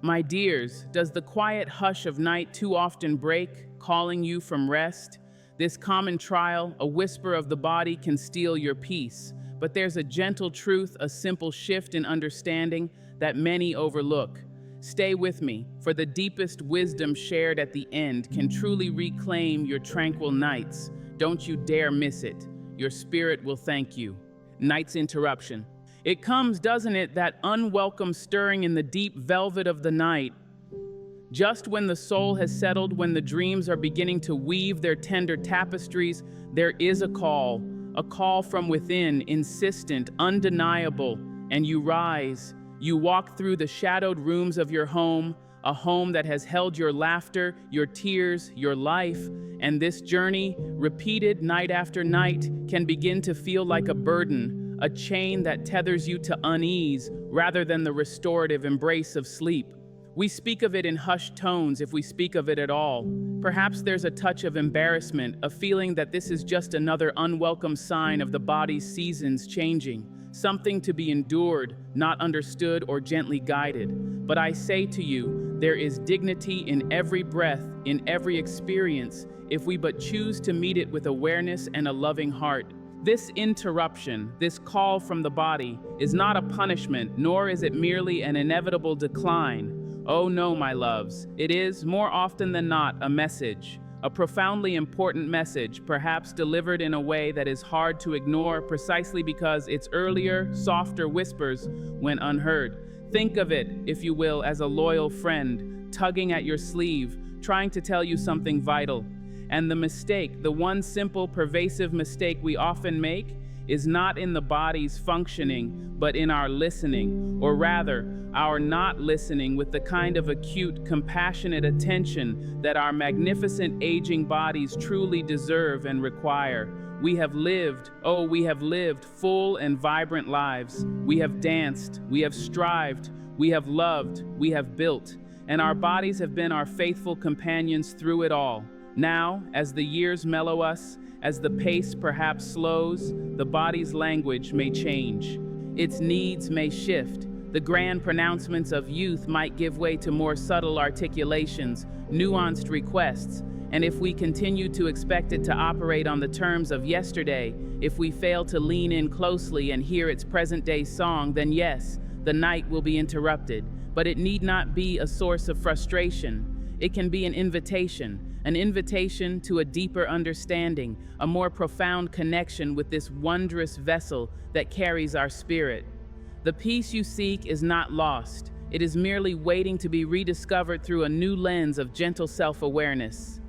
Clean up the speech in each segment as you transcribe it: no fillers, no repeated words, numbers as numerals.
My dears, does the quiet hush of night too often break, calling you from rest? This common trial, a whisper of the body, can steal your peace. But there's a gentle truth, a simple shift in understanding that many overlook. Stay with me, for the deepest wisdom shared at the end can truly reclaim your tranquil nights. Don't you dare miss it. Your spirit will thank you. Night's interruption. It comes, doesn't it, that unwelcome stirring in the deep velvet of the night. Just when the soul has settled, when the dreams are beginning to weave their tender tapestries, there is a call from within, insistent, undeniable, and you rise. You walk through the shadowed rooms of your home, a home that has held your laughter, your tears, your life, and this journey, repeated night after night, can begin to feel like a burden, a chain that tethers you to unease rather than the restorative embrace of sleep. We speak of it in hushed tones if we speak of it at all. Perhaps there's a touch of embarrassment, a feeling that this is just another unwelcome sign of the body's seasons changing, something to be endured, not understood or gently guided. But I say to you, there is dignity in every breath, in every experience, if we but choose to meet it with awareness and a loving heart. This interruption, this call from the body, is not a punishment, nor is it merely an inevitable decline. Oh no, my loves, it is, more often than not, a message, a profoundly important message, perhaps delivered in a way that is hard to ignore precisely because its earlier, softer whispers went unheard. Think of it, if you will, as a loyal friend, tugging at your sleeve, trying to tell you something vital. And the mistake, the one simple, pervasive mistake we often make, is not in the body's functioning, but in our listening, or rather, our not listening with the kind of acute, compassionate attention that our magnificent aging bodies truly deserve and require. We have lived full and vibrant lives. We have danced, we have strived, we have loved, we have built, and our bodies have been our faithful companions through it all. Now, as the years mellow us, as the pace perhaps slows, the body's language may change. Its needs may shift. The grand pronouncements of youth might give way to more subtle articulations, nuanced requests, and if we continue to expect it to operate on the terms of yesterday, if we fail to lean in closely and hear its present-day song, then yes, the night will be interrupted. But it need not be a source of frustration. It can be an invitation to a deeper understanding, a more profound connection with this wondrous vessel that carries our spirit. The peace you seek is not lost. It is merely waiting to be rediscovered through a new lens of gentle self-awareness.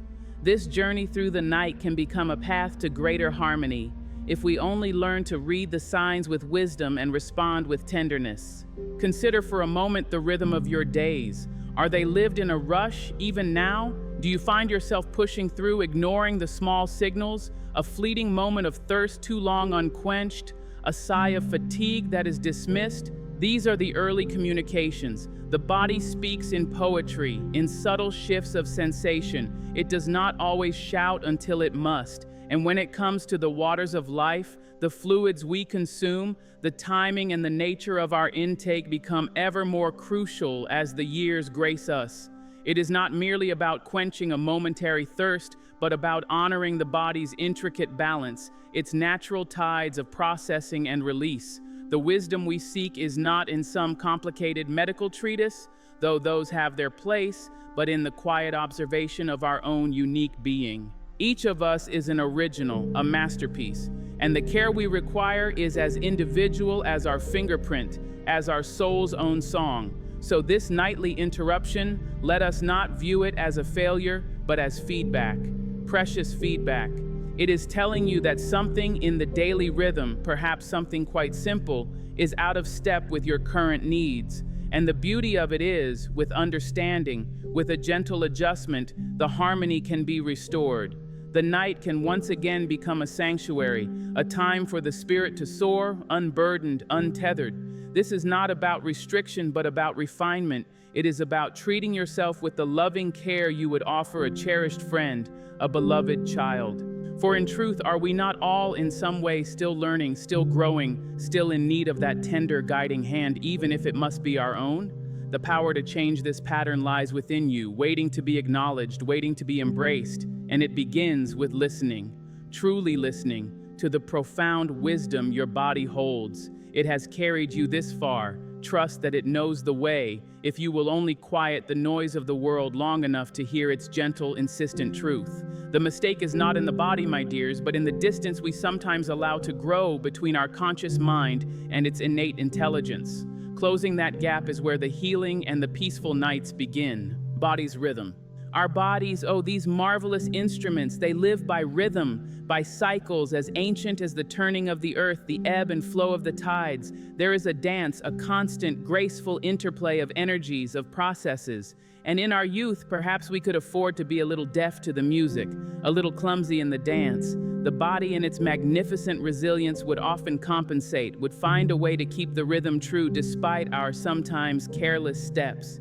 This journey through the night can become a path to greater harmony, if we only learn to read the signs with wisdom and respond with tenderness. Consider for a moment the rhythm of your days. Are they lived in a rush, even now? Do you find yourself pushing through, ignoring the small signals, a fleeting moment of thirst too long unquenched, a sigh of fatigue that is dismissed? These are the early communications. The body speaks in poetry, in subtle shifts of sensation. It does not always shout until it must. And when it comes to the waters of life, the fluids we consume, the timing and the nature of our intake become ever more crucial as the years grace us. It is not merely about quenching a momentary thirst, but about honoring the body's intricate balance, its natural tides of processing and release. The wisdom we seek is not in some complicated medical treatise, though those have their place, but in the quiet observation of our own unique being. Each of us is an original, a masterpiece, and the care we require is as individual as our fingerprint, as our soul's own song. So this nightly interruption, let us not view it as a failure, but as feedback, precious feedback. It is telling you that something in the daily rhythm, perhaps something quite simple, is out of step with your current needs. And the beauty of it is, with understanding, with a gentle adjustment, the harmony can be restored. The night can once again become a sanctuary, a time for the spirit to soar, unburdened, untethered. This is not about restriction, but about refinement. It is about treating yourself with the loving care you would offer a cherished friend, a beloved child. For in truth, are we not all in some way still learning, still growing, still in need of that tender guiding hand, even if it must be our own? The power to change this pattern lies within you, waiting to be acknowledged, waiting to be embraced, and it begins with listening, truly listening to the profound wisdom your body holds. It has carried you this far. Trust that it knows the way, if you will only quiet the noise of the world long enough to hear its gentle, insistent truth. The mistake is not in the body, my dears, but in the distance we sometimes allow to grow between our conscious mind and its innate intelligence. Closing that gap is where the healing and the peaceful nights begin. Body's rhythm. Our bodies, these marvelous instruments, they live by rhythm, by cycles as ancient as the turning of the earth, the ebb and flow of the tides. There is a dance, a constant, graceful interplay of energies, of processes. And in our youth, perhaps we could afford to be a little deaf to the music, a little clumsy in the dance. The body in its magnificent resilience would often compensate, would find a way to keep the rhythm true despite our sometimes careless steps.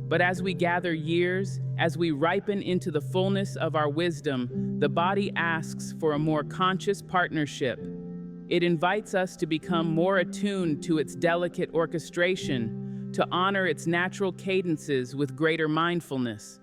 But as we gather years, as we ripen into the fullness of our wisdom, the body asks for a more conscious partnership. It invites us to become more attuned to its delicate orchestration, to honor its natural cadences with greater mindfulness.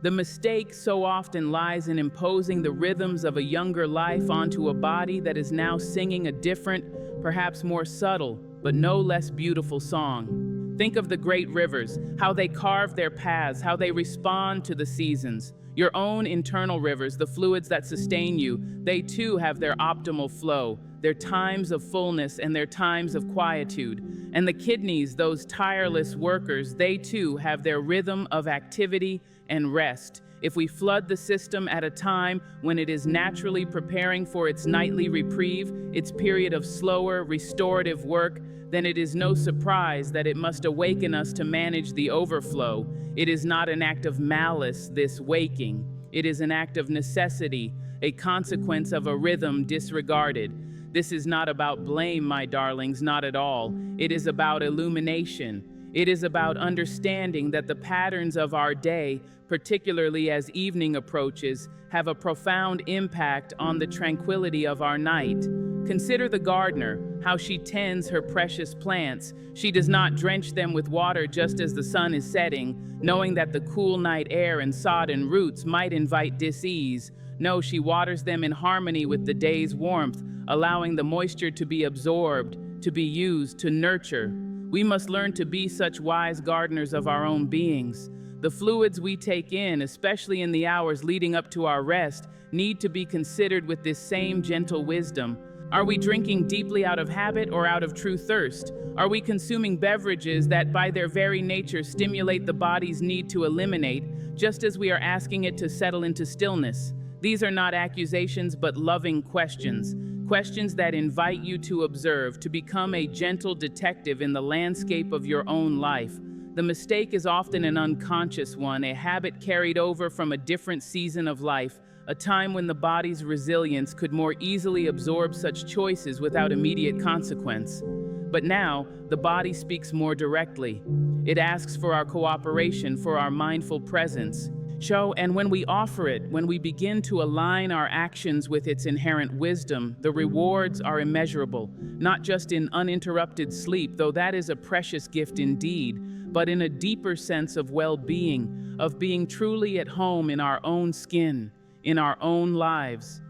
The mistake so often lies in imposing the rhythms of a younger life onto a body that is now singing a different, perhaps more subtle, but no less beautiful song. Think of the great rivers, how they carve their paths, how they respond to the seasons. Your own internal rivers, the fluids that sustain you, they too have their optimal flow, their times of fullness and their times of quietude. And the kidneys, those tireless workers, they too have their rhythm of activity and rest. If we flood the system at a time when it is naturally preparing for its nightly reprieve, its period of slower, restorative work, then it is no surprise that it must awaken us to manage the overflow. It is not an act of malice, this waking. It is an act of necessity, a consequence of a rhythm disregarded. This is not about blame, my darlings, not at all. It is about illumination. It is about understanding that the patterns of our day, particularly as evening approaches, have a profound impact on the tranquility of our night. Consider the gardener, how she tends her precious plants. She does not drench them with water just as the sun is setting, knowing that the cool night air and sodden roots might invite dis-ease. No, she waters them in harmony with the day's warmth, allowing the moisture to be absorbed, to be used, to nurture. We must learn to be such wise gardeners of our own beings. The fluids we take in, especially in the hours leading up to our rest, need to be considered with this same gentle wisdom. Are we drinking deeply out of habit or out of true thirst? Are we consuming beverages that by their very nature stimulate the body's need to eliminate, just as we are asking it to settle into stillness? These are not accusations, but loving questions. Questions that invite you to observe, to become a gentle detective in the landscape of your own life. The mistake is often an unconscious one, a habit carried over from a different season of life, a time when the body's resilience could more easily absorb such choices without immediate consequence. But now, the body speaks more directly. It asks for our cooperation, for our mindful presence. And when we offer it, when we begin to align our actions with its inherent wisdom, the rewards are immeasurable, not just in uninterrupted sleep, though that is a precious gift indeed, but in a deeper sense of well-being, of being truly at home in our own skin, in our own lives.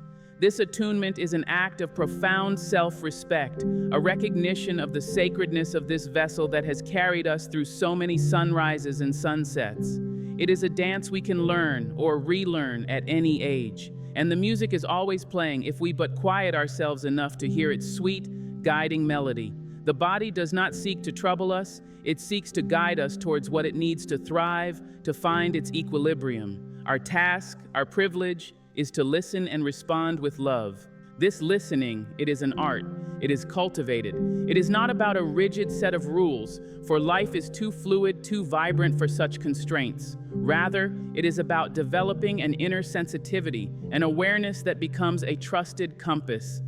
This attunement is an act of profound self-respect, a recognition of the sacredness of this vessel that has carried us through so many sunrises and sunsets. It is a dance we can learn or relearn at any age, and the music is always playing if we but quiet ourselves enough to hear its sweet, guiding melody. The body does not seek to trouble us, it seeks to guide us towards what it needs to thrive, to find its equilibrium. Our task, our privilege, is to listen and respond with love. This listening, it is an art. It is cultivated. It is not about a rigid set of rules, for life is too fluid, too vibrant for such constraints. Rather, it is about developing an inner sensitivity, an awareness that becomes a trusted compass.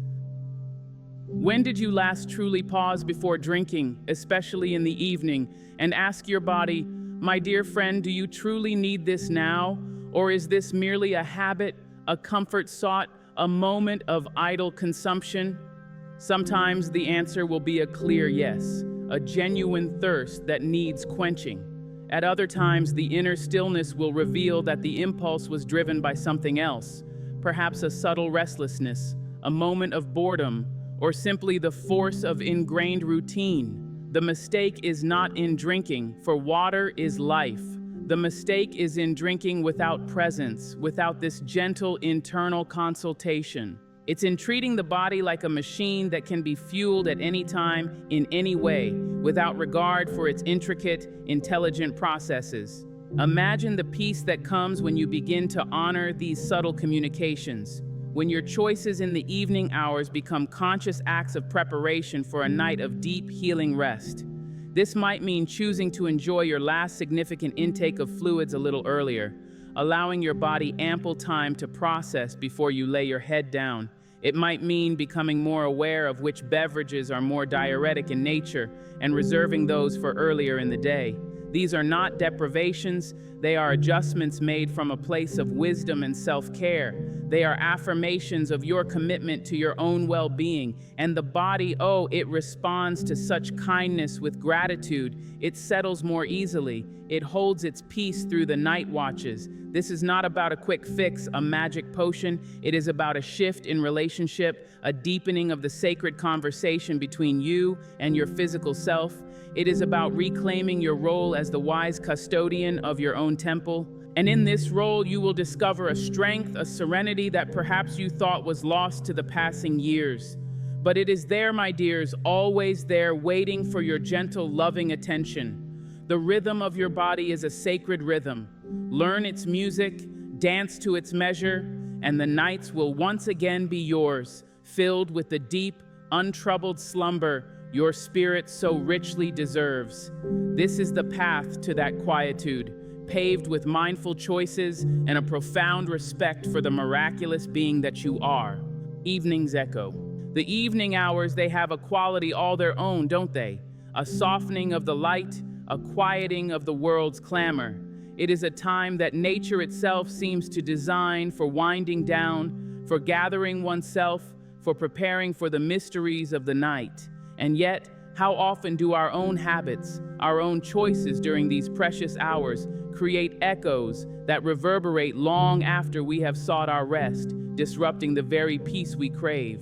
When did you last truly pause before drinking, especially in the evening, and ask your body, my dear friend, do you truly need this now? Or is this merely a habit, a comfort sought, a moment of idle consumption? Sometimes the answer will be a clear yes, a genuine thirst that needs quenching. At other times, the inner stillness will reveal that the impulse was driven by something else, perhaps a subtle restlessness, a moment of boredom, or simply the force of ingrained routine. The mistake is not in drinking, for water is life. The mistake is in drinking without presence, without this gentle internal consultation. It's in treating the body like a machine that can be fueled at any time, in any way, without regard for its intricate, intelligent processes. Imagine the peace that comes when you begin to honor these subtle communications, when your choices in the evening hours become conscious acts of preparation for a night of deep, healing rest. This might mean choosing to enjoy your last significant intake of fluids a little earlier, allowing your body ample time to process before you lay your head down. It might mean becoming more aware of which beverages are more diuretic in nature and reserving those for earlier in the day. These are not deprivations, they are adjustments made from a place of wisdom and self-care. They are affirmations of your commitment to your own well-being. And the body, it responds to such kindness with gratitude. It settles more easily. It holds its peace through the night watches. This is not about a quick fix, a magic potion. It is about a shift in relationship, a deepening of the sacred conversation between you and your physical self. It is about reclaiming your role as the wise custodian of your own temple. And in this role, you will discover a strength, a serenity that perhaps you thought was lost to the passing years. But it is there, my dears, always there, waiting for your gentle, loving attention. The rhythm of your body is a sacred rhythm. Learn its music, dance to its measure, and the nights will once again be yours, filled with the deep, untroubled slumber your spirit so richly deserves. This is the path to that quietude, paved with mindful choices and a profound respect for the miraculous being that you are. Evening's echo. The evening hours, they have a quality all their own, don't they? A softening of the light, a quieting of the world's clamor. It is a time that nature itself seems to design for winding down, for gathering oneself, for preparing for the mysteries of the night. And yet, how often do our own habits, our own choices during these precious hours create echoes that reverberate long after we have sought our rest, disrupting the very peace we crave?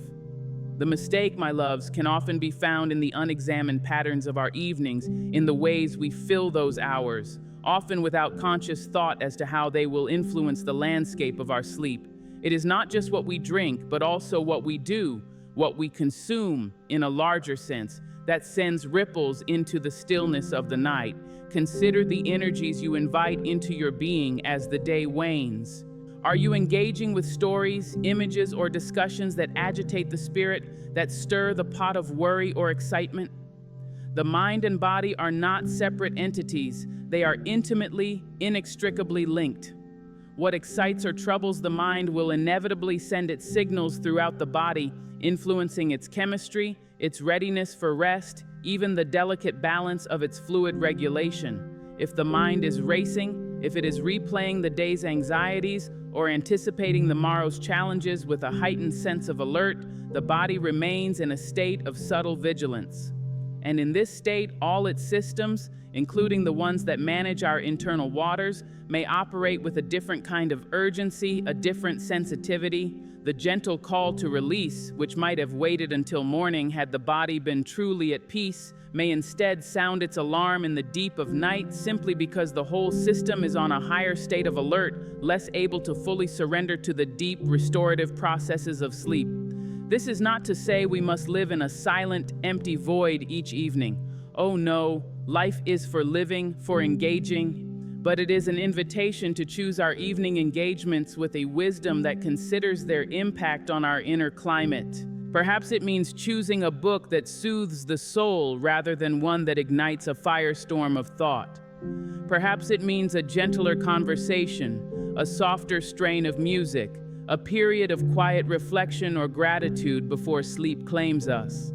The mistake, my loves, can often be found in the unexamined patterns of our evenings, in the ways we fill those hours, often without conscious thought as to how they will influence the landscape of our sleep. It is not just what we drink, but also what we do, what we consume in a larger sense, that sends ripples into the stillness of the night. Consider the energies you invite into your being as the day wanes. Are you engaging with stories, images, or discussions that agitate the spirit, that stir the pot of worry or excitement? The mind and body are not separate entities. They are intimately, inextricably linked. What excites or troubles the mind will inevitably send its signals throughout the body, influencing its chemistry, its readiness for rest, even the delicate balance of its fluid regulation. If the mind is racing, if it is replaying the day's anxieties or anticipating the morrow's challenges with a heightened sense of alert, the body remains in a state of subtle vigilance. And in this state, all its systems, including the ones that manage our internal waters, may operate with a different kind of urgency, a different sensitivity. The gentle call to release, which might have waited until morning had the body been truly at peace, may instead sound its alarm in the deep of night simply because the whole system is on a higher state of alert, less able to fully surrender to the deep, restorative processes of sleep. This is not to say we must live in a silent, empty void each evening. Oh no, life is for living, for engaging, but it is an invitation to choose our evening engagements with a wisdom that considers their impact on our inner climate. Perhaps it means choosing a book that soothes the soul rather than one that ignites a firestorm of thought. Perhaps it means a gentler conversation, a softer strain of music, a period of quiet reflection or gratitude before sleep claims us.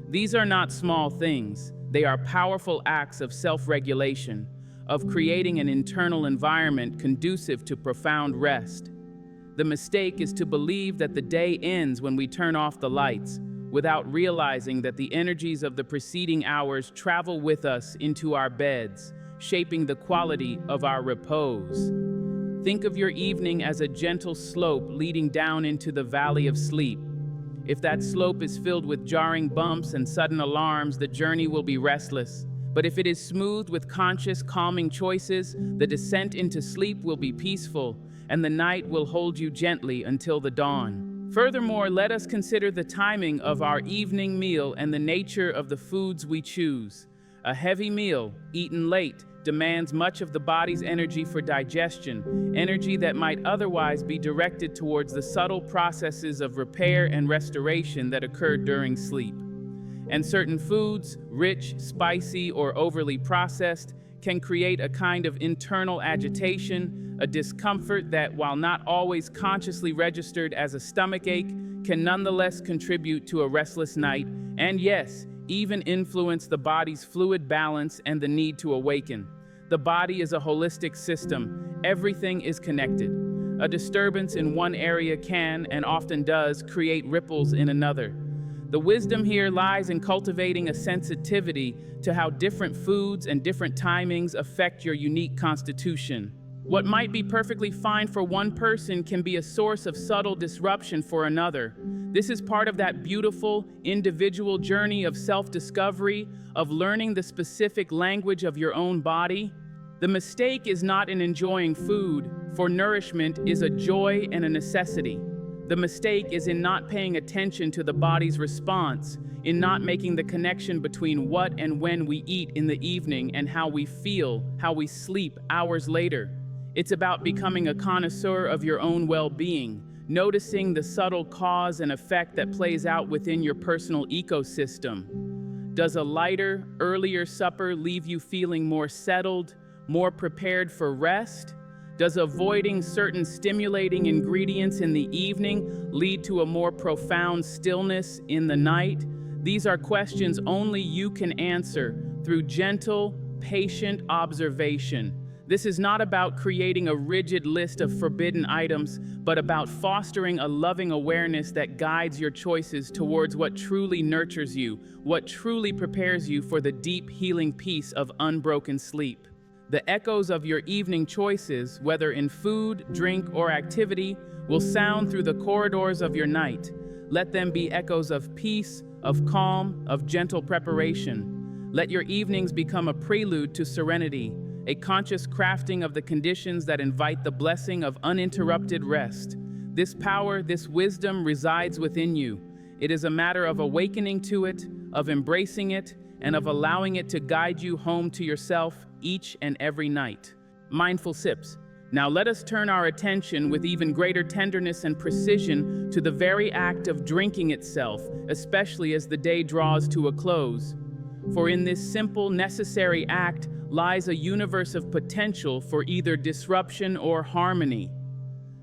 These are not small things. They are powerful acts of self-regulation, of creating an internal environment conducive to profound rest. The mistake is to believe that the day ends when we turn off the lights, without realizing that the energies of the preceding hours travel with us into our beds, shaping the quality of our repose. Think of your evening as a gentle slope leading down into the valley of sleep. If that slope is filled with jarring bumps and sudden alarms, the journey will be restless. But if it is smoothed with conscious, calming choices, the descent into sleep will be peaceful, and the night will hold you gently until the dawn. Furthermore, let us consider the timing of our evening meal and the nature of the foods we choose. A heavy meal, eaten late, demands much of the body's energy for digestion, energy that might otherwise be directed towards the subtle processes of repair and restoration that occur during sleep. And certain foods, rich, spicy, or overly processed, can create a kind of internal agitation, a discomfort that, while not always consciously registered as a stomachache, can nonetheless contribute to a restless night, and yes, even influence the body's fluid balance and the need to awaken. The body is a holistic system. Everything is connected. A disturbance in one area can, and often does, create ripples in another. The wisdom here lies in cultivating a sensitivity to how different foods and different timings affect your unique constitution. What might be perfectly fine for one person can be a source of subtle disruption for another. This is part of that beautiful, individual journey of self-discovery, of learning the specific language of your own body. The mistake is not in enjoying food, for nourishment is a joy and a necessity. The mistake is in not paying attention to the body's response, in not making the connection between what and when we eat in the evening and how we feel, how we sleep hours later. It's about becoming a connoisseur of your own well-being, noticing the subtle cause and effect that plays out within your personal ecosystem. Does a lighter, earlier supper leave you feeling more settled, more prepared for rest? Does avoiding certain stimulating ingredients in the evening lead to a more profound stillness in the night? These are questions only you can answer through gentle, patient observation. This is not about creating a rigid list of forbidden items, but about fostering a loving awareness that guides your choices towards what truly nurtures you, what truly prepares you for the deep healing peace of unbroken sleep. The echoes of your evening choices, whether in food, drink, or activity, will sound through the corridors of your night. Let them be echoes of peace, of calm, of gentle preparation. Let your evenings become a prelude to serenity, a conscious crafting of the conditions that invite the blessing of uninterrupted rest. This power, this wisdom resides within you. It is a matter of awakening to it, of embracing it, and of allowing it to guide you home to yourself each and every night. Mindful sips. Now let us turn our attention with even greater tenderness and precision to the very act of drinking itself, especially as the day draws to a close. For in this simple, necessary act lies a universe of potential for either disruption or harmony.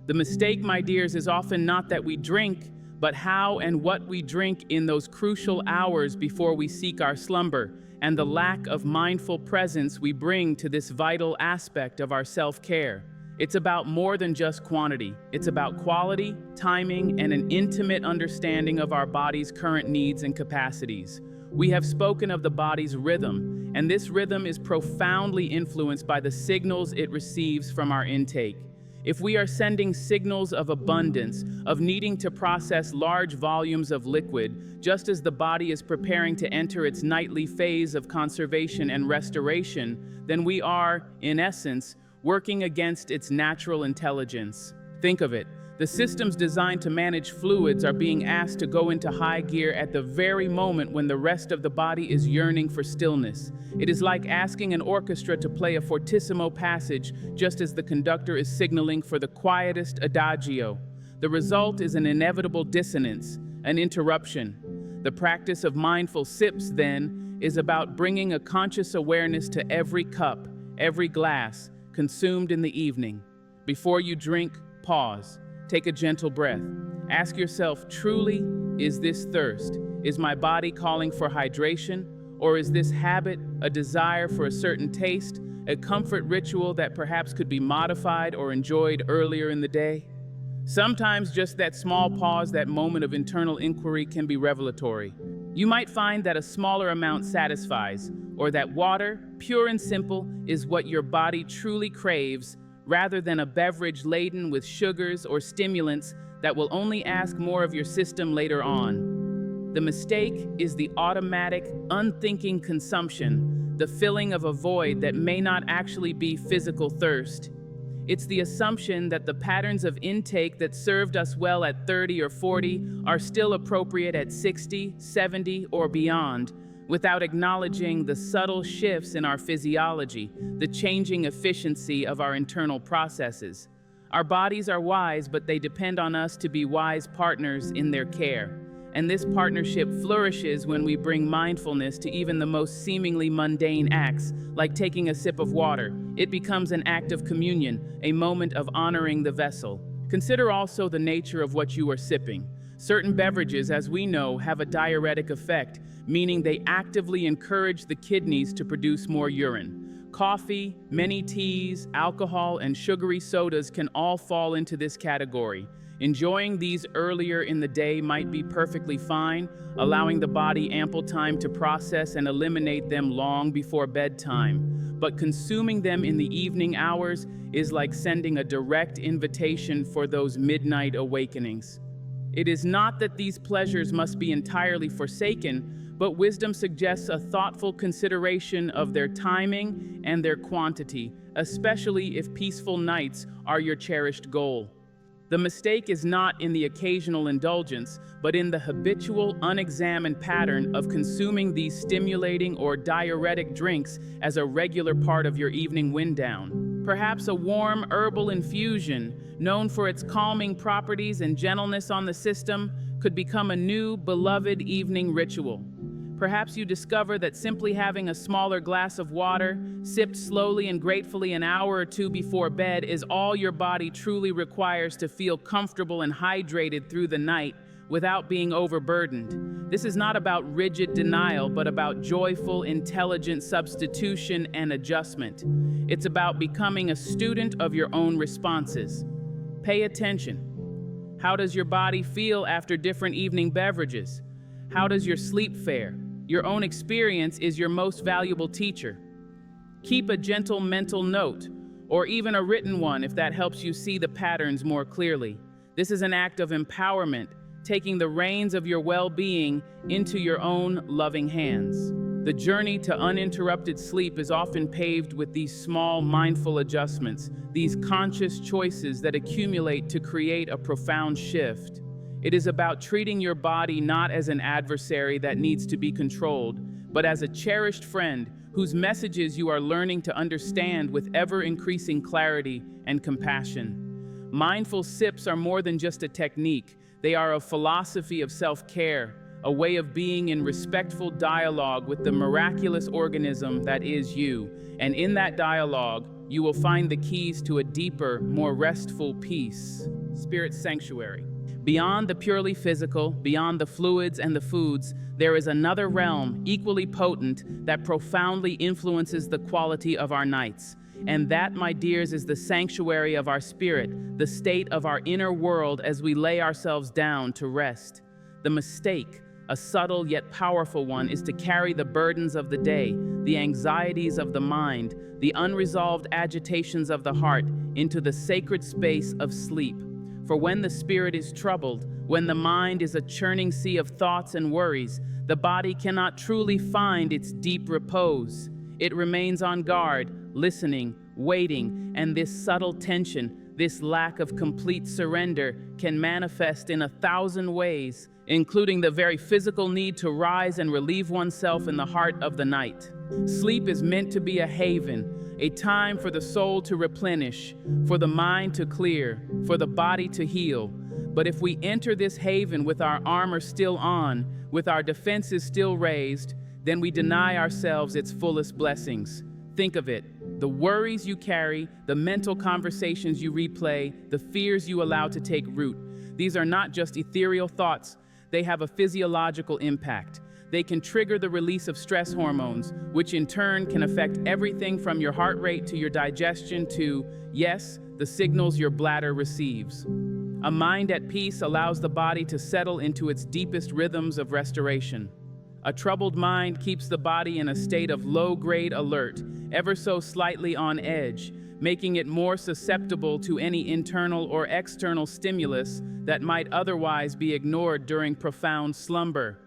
The mistake, my dears, is often not that we drink, but how and what we drink in those crucial hours before we seek our slumber, and the lack of mindful presence we bring to this vital aspect of our self-care. It's about more than just quantity. It's about quality, timing, and an intimate understanding of our body's current needs and capacities. We have spoken of the body's rhythm, and this rhythm is profoundly influenced by the signals it receives from our intake. If we are sending signals of abundance, of needing to process large volumes of liquid, just as the body is preparing to enter its nightly phase of conservation and restoration, then we are, in essence, working against its natural intelligence. Think of it. The systems designed to manage fluids are being asked to go into high gear at the very moment when the rest of the body is yearning for stillness. It is like asking an orchestra to play a fortissimo passage just as the conductor is signaling for the quietest adagio. The result is an inevitable dissonance, an interruption. The practice of mindful sips, then, is about bringing a conscious awareness to every cup, every glass, consumed in the evening. Before you drink, pause. Take a gentle breath. Ask yourself, truly, is this thirst? Is my body calling for hydration? Or is this habit a desire for a certain taste, a comfort ritual that perhaps could be modified or enjoyed earlier in the day? Sometimes just that small pause, that moment of internal inquiry can be revelatory. You might find that a smaller amount satisfies, or that water, pure and simple, is what your body truly craves, rather than a beverage laden with sugars or stimulants that will only ask more of your system later on. The mistake is the automatic, unthinking consumption, the filling of a void that may not actually be physical thirst. It's the assumption that the patterns of intake that served us well at 30 or 40 are still appropriate at 60, 70, or beyond, without acknowledging the subtle shifts in our physiology, the changing efficiency of our internal processes. Our bodies are wise, but they depend on us to be wise partners in their care. And this partnership flourishes when we bring mindfulness to even the most seemingly mundane acts, like taking a sip of water. It becomes an act of communion, a moment of honoring the vessel. Consider also the nature of what you are sipping. Certain beverages, as we know, have a diuretic effect, meaning they actively encourage the kidneys to produce more urine. Coffee, many teas, alcohol, and sugary sodas can all fall into this category. Enjoying these earlier in the day might be perfectly fine, allowing the body ample time to process and eliminate them long before bedtime. But consuming them in the evening hours is like sending a direct invitation for those midnight awakenings. It is not that these pleasures must be entirely forsaken, but wisdom suggests a thoughtful consideration of their timing and their quantity, especially if peaceful nights are your cherished goal. The mistake is not in the occasional indulgence, but in the habitual, unexamined pattern of consuming these stimulating or diuretic drinks as a regular part of your evening wind down. Perhaps a warm herbal infusion, known for its calming properties and gentleness on the system, could become a new, beloved evening ritual. Perhaps you discover that simply having a smaller glass of water, sipped slowly and gratefully an hour or two before bed, is all your body truly requires to feel comfortable and hydrated through the night without being overburdened. This is not about rigid denial, but about joyful, intelligent substitution and adjustment. It's about becoming a student of your own responses. Pay attention. How does your body feel after different evening beverages? How does your sleep fare? Your own experience is your most valuable teacher. Keep a gentle mental note, or even a written one if that helps you see the patterns more clearly. This is an act of empowerment, taking the reins of your well-being into your own loving hands. The journey to uninterrupted sleep is often paved with these small, mindful adjustments, these conscious choices that accumulate to create a profound shift. It is about treating your body not as an adversary that needs to be controlled, but as a cherished friend whose messages you are learning to understand with ever-increasing clarity and compassion. Mindful sips are more than just a technique. They are a philosophy of self-care, a way of being in respectful dialogue with the miraculous organism that is you. And in that dialogue, you will find the keys to a deeper, more restful peace. Spirit sanctuary. Beyond the purely physical, beyond the fluids and the foods, there is another realm equally potent that profoundly influences the quality of our nights. And that, my dears, is the sanctuary of our spirit, the state of our inner world as we lay ourselves down to rest. The mistake, a subtle yet powerful one, is to carry the burdens of the day, the anxieties of the mind, the unresolved agitations of the heart into the sacred space of sleep. For when the spirit is troubled, when the mind is a churning sea of thoughts and worries, the body cannot truly find its deep repose. It remains on guard, listening, waiting, and this subtle tension, this lack of complete surrender, can manifest in 1,000 ways, including the very physical need to rise and relieve oneself in the heart of the night. Sleep is meant to be a haven, a time for the soul to replenish, for the mind to clear, for the body to heal. But if we enter this haven with our armor still on, with our defenses still raised, then we deny ourselves its fullest blessings. Think of it. The worries you carry, the mental conversations you replay, the fears you allow to take root. These are not just ethereal thoughts. They have a physiological impact. They can trigger the release of stress hormones, which in turn can affect everything from your heart rate to your digestion to, yes, the signals your bladder receives. A mind at peace allows the body to settle into its deepest rhythms of restoration. A troubled mind keeps the body in a state of low-grade alert, ever so slightly on edge, making it more susceptible to any internal or external stimulus that might otherwise be ignored during profound slumber.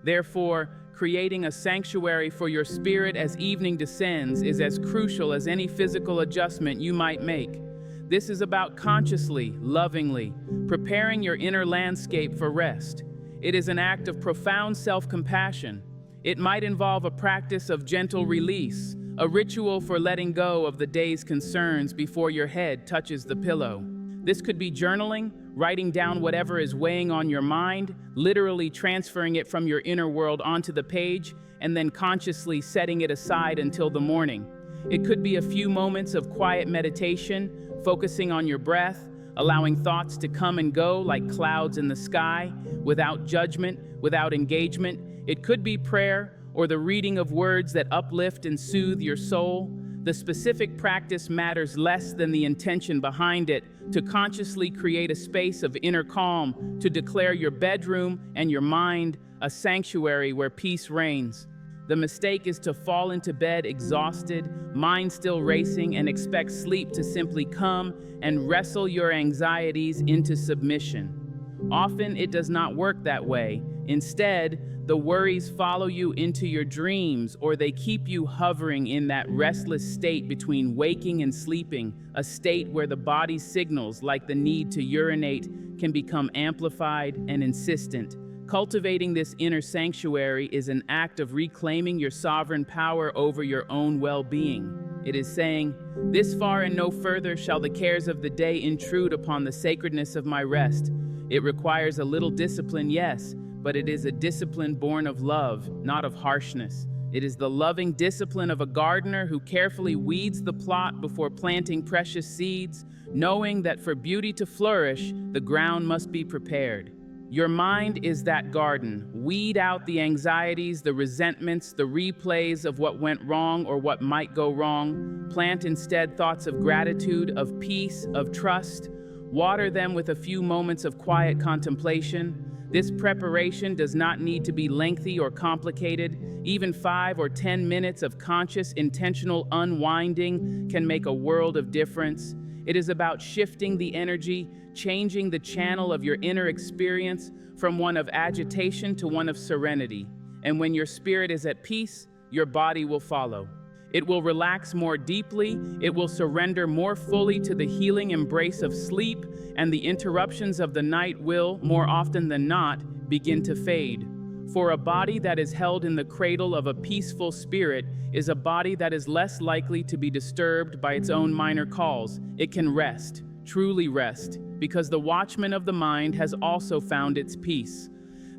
Therefore, creating a sanctuary for your spirit as evening descends is as crucial as any physical adjustment you might make. This is about consciously, lovingly, preparing your inner landscape for rest. It is an act of profound self-compassion. It might involve a practice of gentle release, a ritual for letting go of the day's concerns before your head touches the pillow. This could be journaling, writing down whatever is weighing on your mind, literally transferring it from your inner world onto the page, and then consciously setting it aside until the morning. It could be a few moments of quiet meditation, focusing on your breath, allowing thoughts to come and go like clouds in the sky, without judgment, without engagement. It could be prayer or the reading of words that uplift and soothe your soul. The specific practice matters less than the intention behind it. To consciously create a space of inner calm, to declare your bedroom and your mind a sanctuary where peace reigns. The mistake is to fall into bed exhausted, mind still racing, and expect sleep to simply come and wrestle your anxieties into submission. Often it does not work that way. Instead, the worries follow you into your dreams, or they keep you hovering in that restless state between waking and sleeping, a state where the body's signals, like the need to urinate, can become amplified and insistent. Cultivating this inner sanctuary is an act of reclaiming your sovereign power over your own well-being. It is saying, "This far and no further shall the cares of the day intrude upon the sacredness of my rest." It requires a little discipline, yes, but it is a discipline born of love, not of harshness. It is the loving discipline of a gardener who carefully weeds the plot before planting precious seeds, knowing that for beauty to flourish, the ground must be prepared. Your mind is that garden. Weed out the anxieties, the resentments, the replays of what went wrong or what might go wrong. Plant instead thoughts of gratitude, of peace, of trust. Water them with a few moments of quiet contemplation. This preparation does not need to be lengthy or complicated. Even 5 or 10 minutes of conscious, intentional unwinding can make a world of difference. It is about shifting the energy, changing the channel of your inner experience from one of agitation to one of serenity. And when your spirit is at peace, your body will follow. It will relax more deeply, it will surrender more fully to the healing embrace of sleep, and the interruptions of the night will, more often than not, begin to fade. For a body that is held in the cradle of a peaceful spirit is a body that is less likely to be disturbed by its own minor calls. It can rest, truly rest, because the watchman of the mind has also found its peace.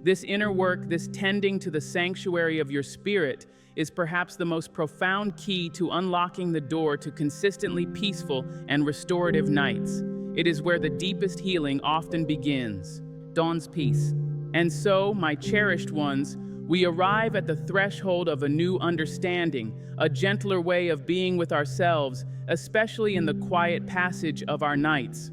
This inner work, this tending to the sanctuary of your spirit, is perhaps the most profound key to unlocking the door to consistently peaceful and restorative nights. It is where the deepest healing often begins. Dawn's peace. And so, my cherished ones, we arrive at the threshold of a new understanding, a gentler way of being with ourselves, especially in the quiet passage of our nights.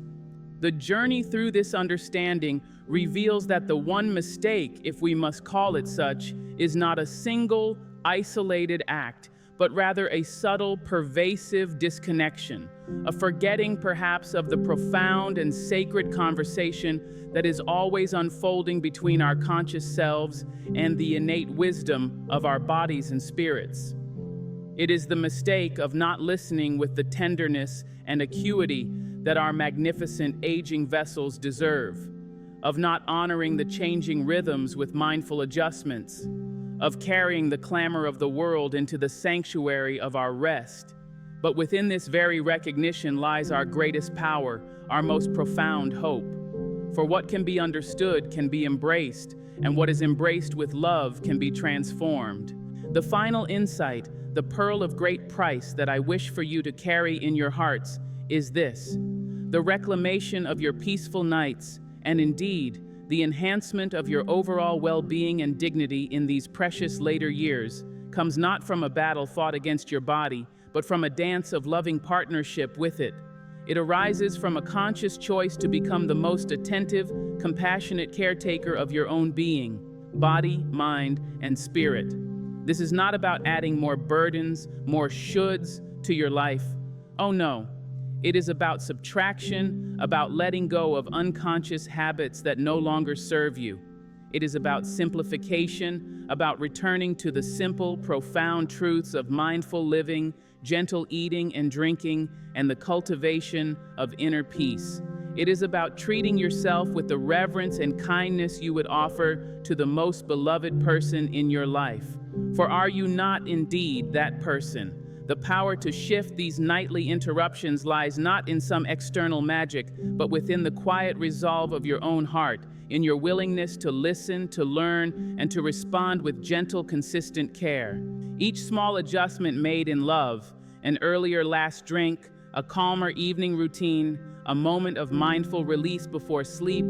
The journey through this understanding reveals that the one mistake, if we must call it such, is not a single, isolated act, but rather a subtle, pervasive disconnection, a forgetting perhaps of the profound and sacred conversation that is always unfolding between our conscious selves and the innate wisdom of our bodies and spirits. It is the mistake of not listening with the tenderness and acuity that our magnificent aging vessels deserve, of not honoring the changing rhythms with mindful adjustments, of carrying the clamor of the world into the sanctuary of our rest. But within this very recognition lies our greatest power, our most profound hope. For what can be understood can be embraced, and what is embraced with love can be transformed. The final insight, the pearl of great price that I wish for you to carry in your hearts, is this: the reclamation of your peaceful nights, and indeed, the enhancement of your overall well-being and dignity in these precious later years, comes not from a battle fought against your body, but from a dance of loving partnership with it. It arises from a conscious choice to become the most attentive, compassionate caretaker of your own being. body, mind, and spirit. This is not about adding more burdens, more shoulds to your life. Oh no. It is about subtraction, about letting go of unconscious habits that no longer serve you. It is about simplification, about returning to the simple, profound truths of mindful living, gentle eating and drinking, and the cultivation of inner peace. It is about treating yourself with the reverence and kindness you would offer to the most beloved person in your life. For are you not indeed that person? The power to shift these nightly interruptions lies not in some external magic, but within the quiet resolve of your own heart, in your willingness to listen, to learn, and to respond with gentle, consistent care. Each small adjustment made in love, an earlier last drink, a calmer evening routine, a moment of mindful release before sleep,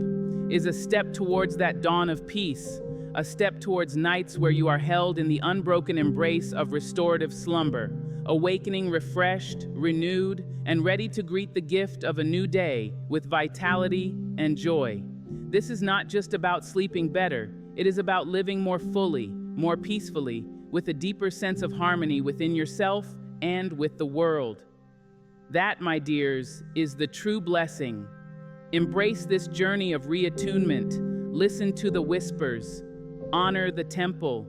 is a step towards that dawn of peace, a step towards nights where you are held in the unbroken embrace of restorative slumber, awakening refreshed, renewed, and ready to greet the gift of a new day with vitality and joy. This is not just about sleeping better, it is about living more fully, more peacefully, with a deeper sense of harmony within yourself and with the world. That, my dears, is the true blessing. Embrace this journey of reattunement, listen to the whispers, honor the temple,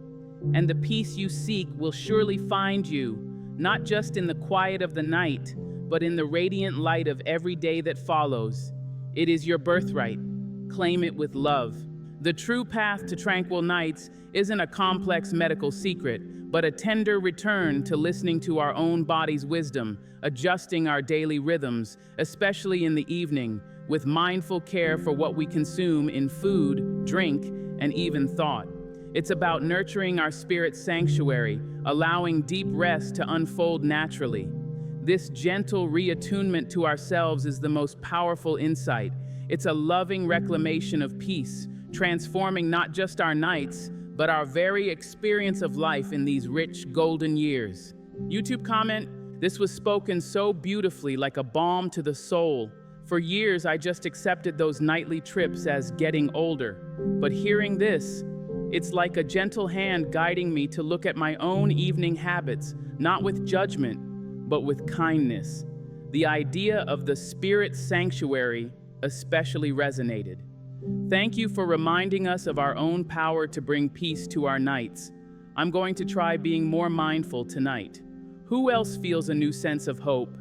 and the peace you seek will surely find you, not just in the quiet of the night, but in the radiant light of every day that follows. It is your birthright. Claim it with love. The true path to tranquil nights isn't a complex medical secret, but a tender return to listening to our own body's wisdom, adjusting our daily rhythms, especially in the evening, with mindful care for what we consume in food, drink, and even thought. It's about nurturing our spirit's sanctuary, allowing deep rest to unfold naturally. This gentle reattunement to ourselves is the most powerful insight. It's a loving reclamation of peace, transforming not just our nights, but our very experience of life in these rich golden years. YouTube comment, this was spoken so beautifully, like a balm to the soul. For years, I just accepted those nightly trips as getting older. But hearing this, it's like a gentle hand guiding me to look at my own evening habits, not with judgment, but with kindness. The idea of the spirit sanctuary especially resonated. Thank you for reminding us of our own power to bring peace to our nights. I'm going to try being more mindful tonight. Who else feels a new sense of hope,